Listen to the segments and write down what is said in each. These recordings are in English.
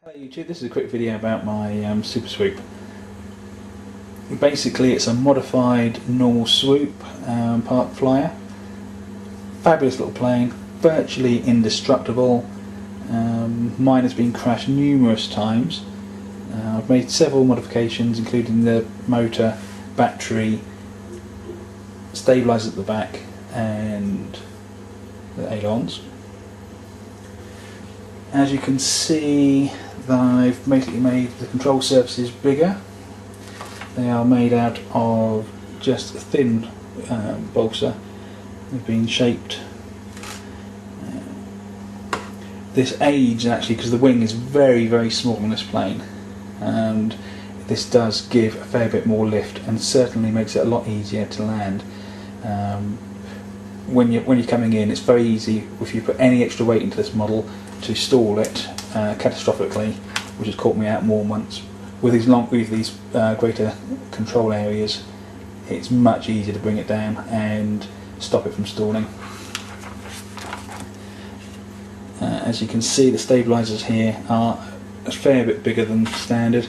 Hello YouTube, this is a quick video about my Super Swoop. Basically it's a modified normal swoop park flyer. Fabulous little plane, virtually indestructible. Mine has been crashed numerous times. I've made several modifications including the motor, battery, stabilisers at the back and the ailerons. As you can see, I've basically made the control surfaces bigger. They are made out of just thin balsa. They've been shaped. This aids actually because the wing is very small on this plane, and this does give a fair bit more lift and certainly makes it a lot easier to land. When you're coming in, it's very easy if you put any extra weight into this model to stall it catastrophically, which has caught me out more once. With these greater control areas, it's much easier to bring it down and stop it from stalling. As you can see, the stabilisers here are a fair bit bigger than standard.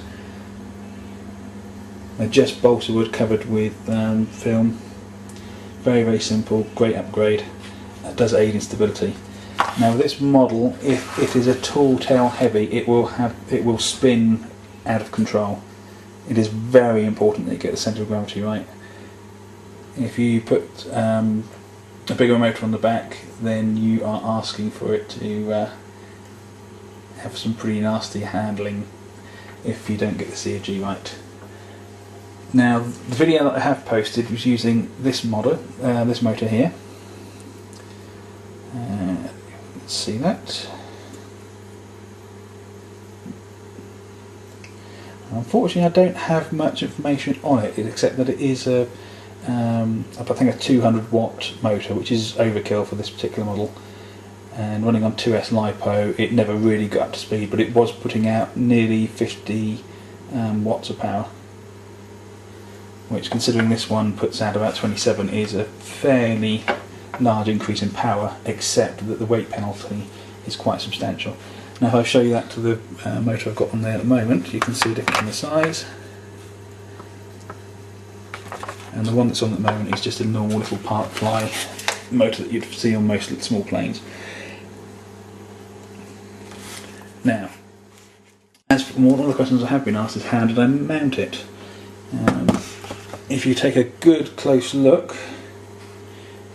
They're just balsa wood covered with film. Very simple, great upgrade. That does aid in stability. Now with this model, if it is at all tail heavy, it will spin out of control. It is very important that you get the centre of gravity right. If you put a bigger motor on the back, then you are asking for it to have some pretty nasty handling if you don't get the CFG right. Now the video that I have posted was using this motor here. See that? Unfortunately, I don't have much information on it except that it is I think a 200 watt motor, which is overkill for this particular model. And running on 2S LiPo, it never really got up to speed, but it was putting out nearly 50 watts of power, which, considering this one puts out about 27, is a fairly large increase in power, except that the weight penalty is quite substantial. Now if I show you that to the motor I've got on there at the moment, you can see the difference in the size. And the one that's on at the moment is just a normal little park fly motor that you'd see on most small planes. Now, as for one of the questions I have been asked is how did I mount it? If you take a good close look,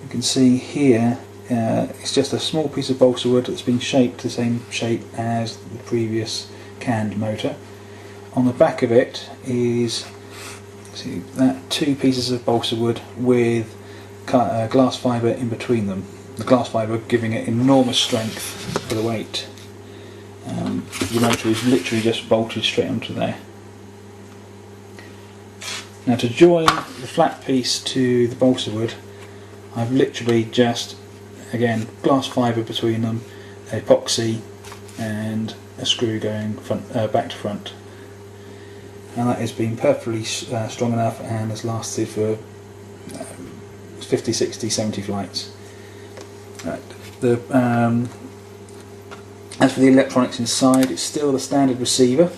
you can see here it's just a small piece of balsa wood that's been shaped the same shape as the previous canned motor. On the back of it is, see that, two pieces of balsa wood with glass fibre in between them. The glass fibre giving it enormous strength for the weight. The motor is literally just bolted straight onto there. Now to join the flat piece to the balsa wood, I've literally just, again, glass fibre between them, epoxy and a screw going back to front. And that has been perfectly strong enough and has lasted for 50, 60, 70 flights. Right. As for the electronics inside, it's still the standard receiver,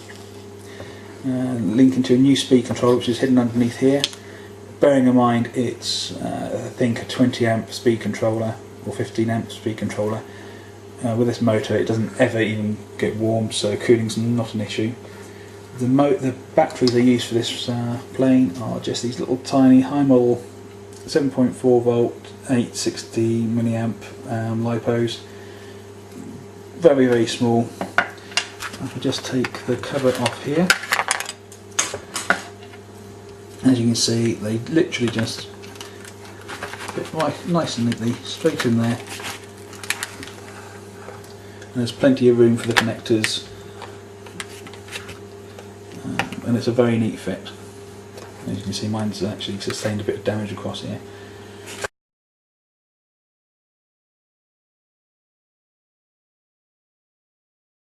linking to a new speed controller which is hidden underneath here. Bearing in mind it's I think a 20 amp speed controller or 15 amp speed controller. With this motor it doesn't ever even get warm, so cooling's not an issue. The batteries I use for this plane are just these little tiny high model 7.4 volt 860 milliamp LiPos. Very small. If I just take the cover off here, as you can see, they literally just fit right nice and neatly straight in there. And there's plenty of room for the connectors, and it's a very neat fit. As you can see, mine's actually sustained a bit of damage across here.